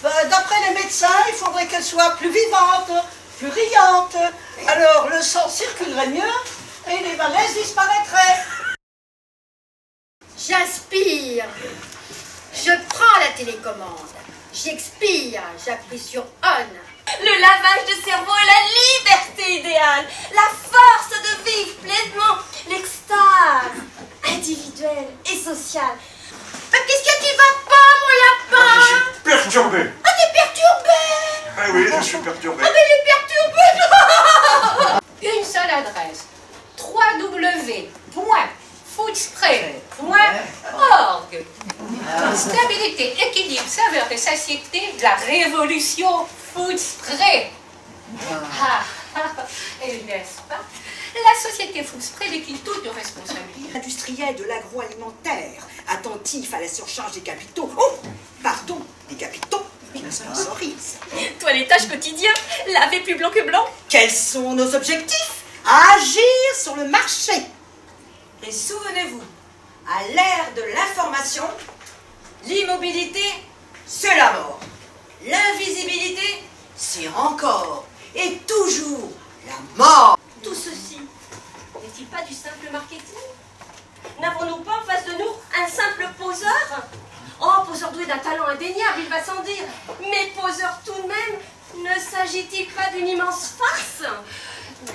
D'après les médecins, il faudrait qu'elle soit plus vivante, plus riante. Alors le sang circulerait mieux et les malaises disparaîtraient. J'inspire. Je prends la télécommande. J'expire. J'appuie sur on. Le lavage de cerveau est la liberté idéale, la force de vivre pleinement, l'extase individuelle et sociale. Mais qu'est-ce que tu vas pas, mon lapin? Je suis perturbé. Ah, t'es perturbé? Ah oui, je suis perturbé. Ah, mais il est perturbé. Une seule adresse. www.foodspray.org. Stabilité, équilibre, saveur et satiété de la révolution Foodspray. Et n'est-ce pas? La société Foodspray décline toutes nos responsabilités. Industriel de l'agroalimentaire, attentif à la surcharge des capitaux. Oh, pardon, des capitaux qui nous sponsorisent. Toilettage quotidien, laver plus blanc que blanc. Quels sont nos objectifs? Agir sur le marché. Et souvenez-vous, à l'ère de l'information, l'immobilité, c'est la mort. L'invisibilité, c'est encore et toujours la mort. Tout ceci n'est-il pas du simple marketing? N'avons-nous pas en face de nous un simple poseur? Oh, poseur doué d'un talent indéniable, il va sans dire. Mais poseur tout de même, ne s'agit-il pas d'une immense farce?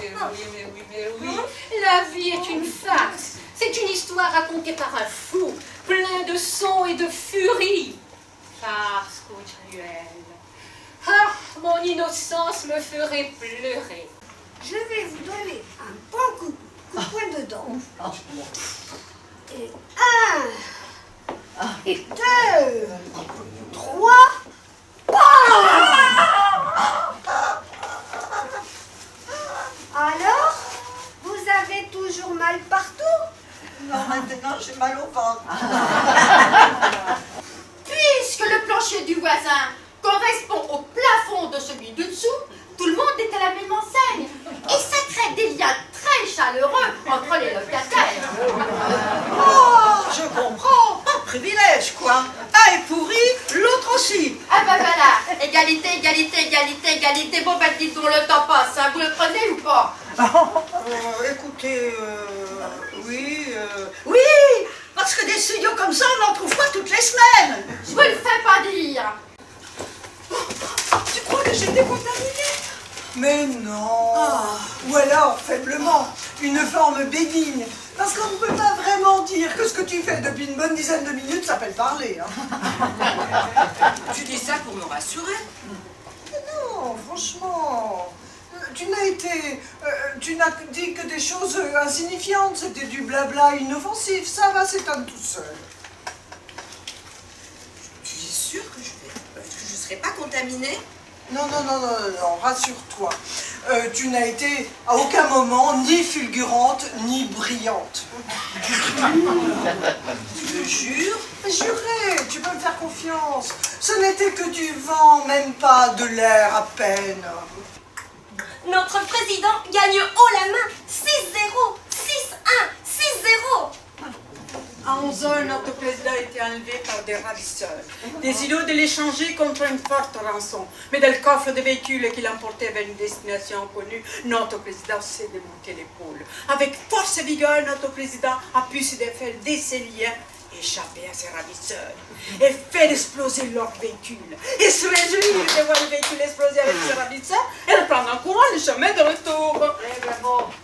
Mais oui. La vie est une farce. C'est une histoire racontée par un fou, plein de sons et de furie. Farce cruelle. Ah, mon innocence me ferait pleurer. Je vais vous donner un bon coup de poing dedans. Et 1, et 2, 3, alors, vous avez toujours mal partout? Non, maintenant j'ai mal au ventre. Puisque le plancher du voisin correspond au plafond de celui du dessous, tout le monde est à la même enseigne. Et ça crée des liens très chaleureux entre les locataires. Oh, je comprends. Pas de privilège, quoi. Un est pourri, l'autre aussi. Ah ben voilà, égalité, égalité, égalité, égalité. Bon ben dites donc, le temps passe, hein. Vous le prenez ou pas? Écoutez, oui, parce que des studios comme ça, on n'en trouve pas toutes les semaines. Je vous le fais pas dire. Tu crois que j'étais contaminée? Mais non. Ou alors, faiblement, une forme bénigne. Parce qu'on ne peut pas vraiment dire que ce que tu fais depuis une bonne dizaine de minutes s'appelle parler. Hein. Tu dis ça pour me rassurer? Non, franchement. Tu n'as dit que des choses insignifiantes. C'était du blabla inoffensif. Ça va s'éteindre tout seul. Tu es sûr que je ne serai pas contaminée? Non, rassure-toi. Tu n'as été à aucun moment ni fulgurante ni brillante. Tu le jures? Juré, tu peux me faire confiance. Ce n'était que du vent, même pas de l'air à peine. Notre président gagne haut la main. 6-0, 6-1, 6-0. À 11 heures, notre président a été enlevé par des ravisseurs. Décidant de l'échanger contre une forte rançon. Mais dans le coffre de véhicule qu'il emportait vers une destination inconnue, notre président s'est démonté l'épaule. Avec force et vigueur, notre président a pu se défaire de ses liens, échapper à ses ravisseurs et faire exploser leur véhicule. Et se réjouir de voir le véhicule exploser avec ses ravisseurs et reprendre en courant le chemin de retour.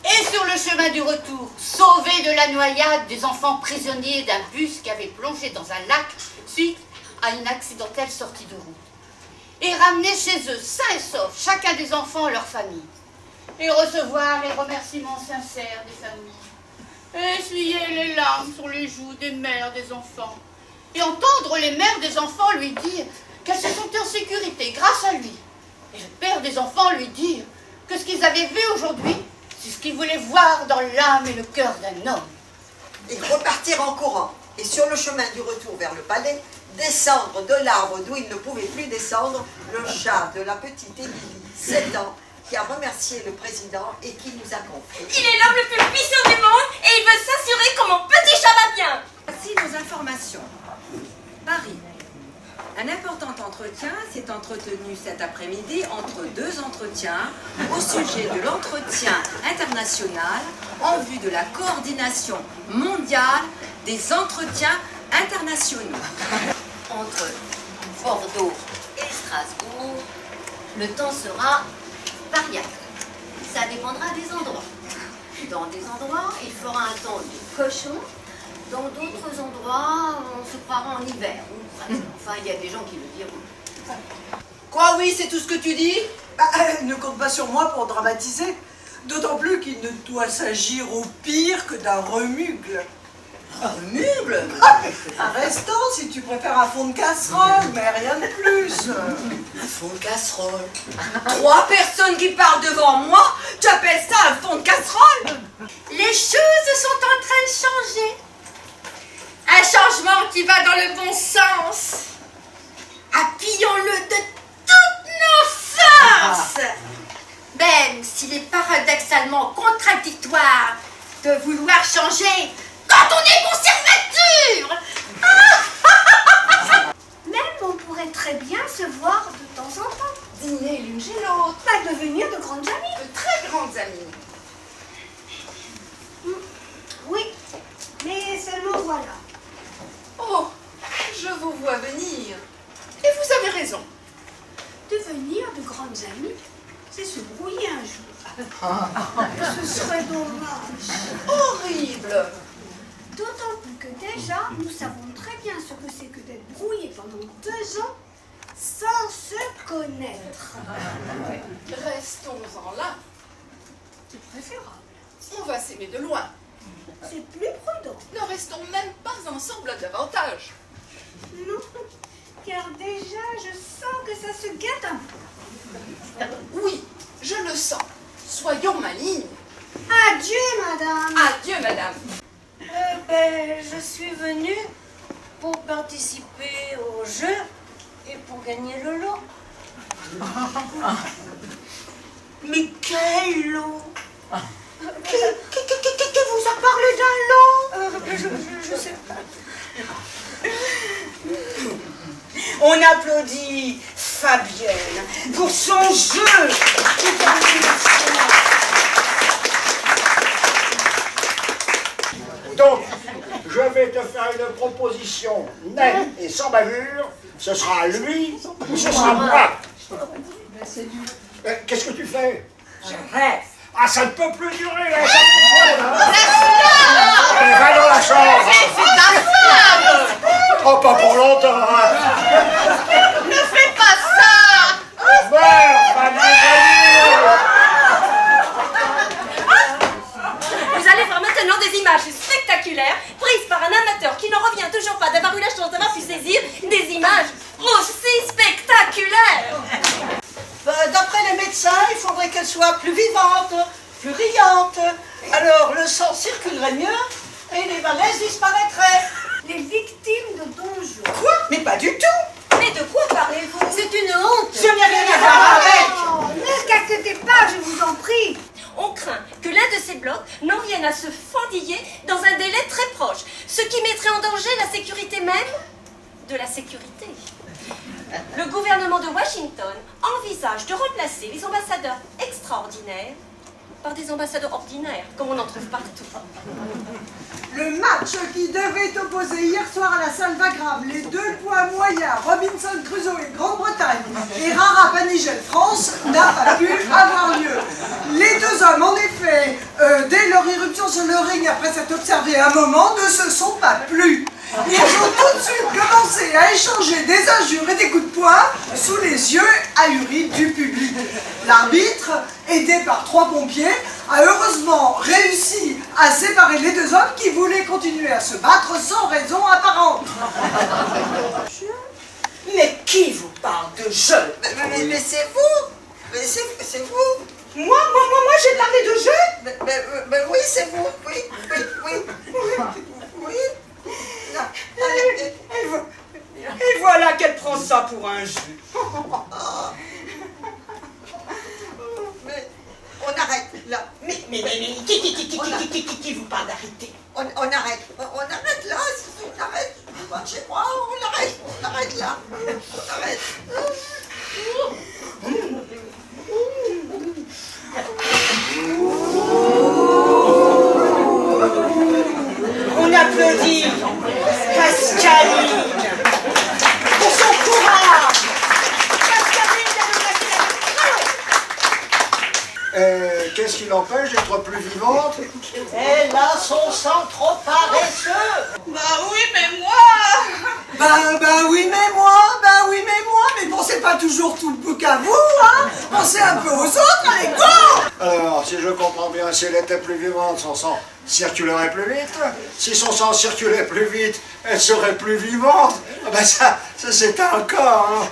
Et sur le chemin du retour, sauver de la noyade des enfants prisonniers d'un bus qui avait plongé dans un lac suite à une accidentelle sortie de route. Et ramener chez eux, sains et saufs, chacun des enfants et leur famille. Et recevoir les remerciements sincères des familles. Et essuyer les larmes sur les joues des mères des enfants. Et entendre les mères des enfants lui dire qu'elles se sentaient en sécurité grâce à lui. Et le père des enfants lui dire que ce qu'ils avaient vu aujourd'hui, c'est ce qu'ils voulaient voir dans l'âme et le cœur d'un homme. Et repartir en courant. Et sur le chemin du retour vers le palais, descendre de l'arbre d'où il ne pouvait plus descendre le chat de la petite Émilie, 7 ans, qui a remercié le président et qui nous a confié. Il est l'homme le plus puissant du monde et il veut s'assurer que mon petit chat va bien. Voici nos informations. Paris. Un important entretien s'est entretenu cet après-midi entre deux entretiens au sujet de l'entretien international en vue de la coordination mondiale des entretiens internationaux. Entre Bordeaux et Strasbourg, le temps sera variable. Ça dépendra des endroits. Dans des endroits, il fera un temps de cochon. Dans d'autres endroits, on se croira en hiver. Enfin, il y a des gens qui le diront. Quoi, oui, c'est tout ce que tu dis? Ne compte pas sur moi pour dramatiser. D'autant plus qu'il ne doit s'agir au pire que d'un remugle. Un remugle? Un restant, si tu préfères un fond de casserole, mais rien de plus. Un fond de casserole? 3 personnes qui parlent devant moi, tu appelles ça un fond de casserole? Les choses sont en train de changer. Un changement qui va dans le bon sens. Appuyons-le de toutes nos forces. Même s'il est paradoxalement contradictoire de vouloir changer quand on est conservateur. Même on pourrait très bien se voir de temps en temps. Dîner l'une chez l'autre. Pas devenir de grandes amies. De très grandes amies. Oui, mais seulement voilà. Oh, je vous vois venir. Et vous avez raison. Devenir de grandes amies, c'est se brouiller un jour. Ce serait dommage. Horrible. D'autant plus que déjà, nous savons très bien ce que c'est que d'être brouillé pendant 2 ans sans se connaître. Restons-en là. C'est préférable. On va s'aimer de loin. C'est plus prudent. Ne restons même pas ensemble davantage. Non, car déjà, je sens que ça se gâte un peu. Oui, je le sens. Soyons malignes. Adieu, madame. Adieu, madame. Je suis venue pour participer au jeu et pour gagner le lot. Mais quel lot? Qui vous a parlé d'un lot? Je sais pas. On applaudit Fabienne pour son jeu. Donc, je vais te faire une proposition nette et sans bavure. Ce sera lui ou ce sera moi. Qu'est-ce que tu fais? Je rêve. Ah, ça ne peut plus durer, là, ça Allez, va dans la chambre. C'est ta femme. Oh, pas pour longtemps, hein. Ne fais pas ça. Meurs, Fabienne. Vous allez voir maintenant des images spectaculaires prises par un amateur qui n'en revient toujours pas d'avoir eu la chance d'avoir pu saisir des images aussi spectaculaires. D'après les médecins, il faudrait qu'elle soit plus vivante, plus riante. Alors le sang circulerait mieux et les malaises disparaîtraient. Les victimes de Don Juan. Quoi? Mais pas du tout. Mais de quoi parlez-vous? C'est une honte. Je n'ai rien à voir avec. Oh, ne caquetez pas, je vous en prie. On craint que l'un de ces blocs n'en vienne à se fendiller dans un délai très proche, ce qui mettrait en danger la sécurité même de la sécurité. Le gouvernement de Washington envisage de remplacer les ambassadeurs extraordinaires par des ambassadeurs ordinaires, comme on en trouve partout. Le match qui devait opposer hier soir à la salle Wagram les 2 poids moyens Robinson Crusoe et Grande-Bretagne et Rara Panigel France n'a pas pu avoir lieu. Les 2 hommes, en effet, dès leur irruption sur le ring après s'être observés un moment, ne se sont pas plu. Ils ont tout de suite commencé à échanger des injures et des coups de poing sous les yeux ahuris du public. L'arbitre, aidé par 3 pompiers, a heureusement réussi à séparer les 2 hommes qui voulaient continuer à se battre sans raison apparente. Mais qui vous parle de jeu? Mais c'est vous. Mais c'est vous. Moi, j'ai parlé de jeu? Mais oui, c'est vous. Oui. Non. Et voilà qu'elle prend ça pour un jeu. Mais on arrête là. Mais qui vous parle d'arrêter? On arrête. On arrête là. On arrête. loin de chez moi, on l'arrête là. On arrête. On applaudit Pascaline pour son courage. Qu'est-ce qui l'empêche d'être plus vivante? Elle a son sang trop paresseux. Bah oui, mais moi. Bah oui, mais moi, mais pensez pas toujours tout qu'à vous, hein. Pensez un peu aux autres, les cons. Alors, si je comprends bien, si elle était plus vivante, son sang circulerait plus vite. Si son sang circulait plus vite, elle serait plus vivante. Ah ben ça c'est un cas, hein.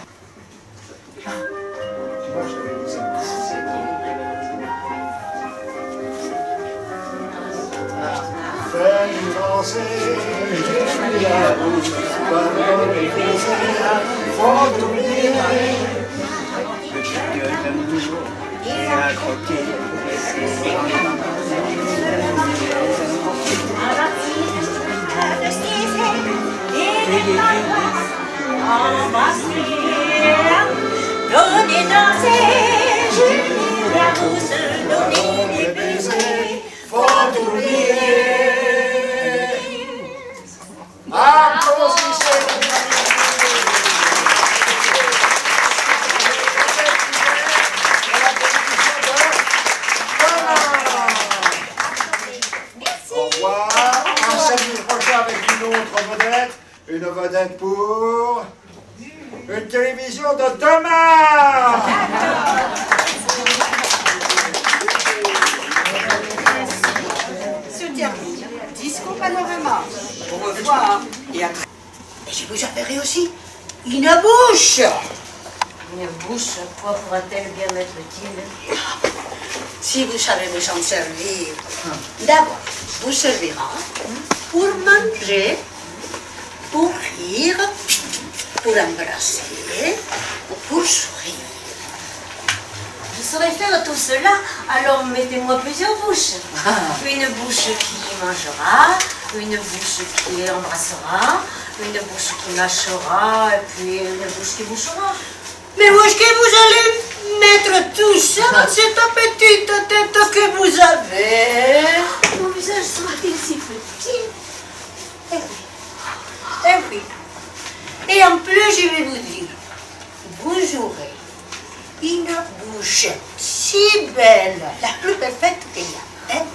Fais-nous danser, la bouche, comme les baisers, faut oublier. Le chien d'amour est à côté. Donnez danser, je la pousse, donnez des baisers, faut oublier. Applaudissez. Au revoir. Un samedi prochain avec une vedette pour une télévision de demain. Se termine Disco Panorama. Au revoir et à très bientôt. Et je vous appellerai aussi une bouche. Une bouche, quoi pourra-t-elle bien être utile? Si vous savez vous en servir, d'abord, vous servira pour manger, pour rire, pour embrasser, pour sourire. Je saurais faire tout cela, alors mettez-moi plusieurs bouches. Une bouche qui mangera, une bouche qui embrassera, une bouche qui mâchera, et puis une bouche qui bouchera. Mais où est-ce que vous allez mettre tout ça dans cette petite tête que vous avez? Mon visage sera-t-il si petit? Eh oui. Eh oui. Et en plus, je vais vous dire, vous aurez une bouche si belle, la plus parfaite qu'il y a. Hein?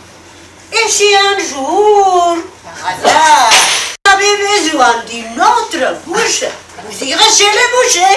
Et si un jour, par hasard, vous avez besoin d'une autre bouche, vous irez chez le boucher.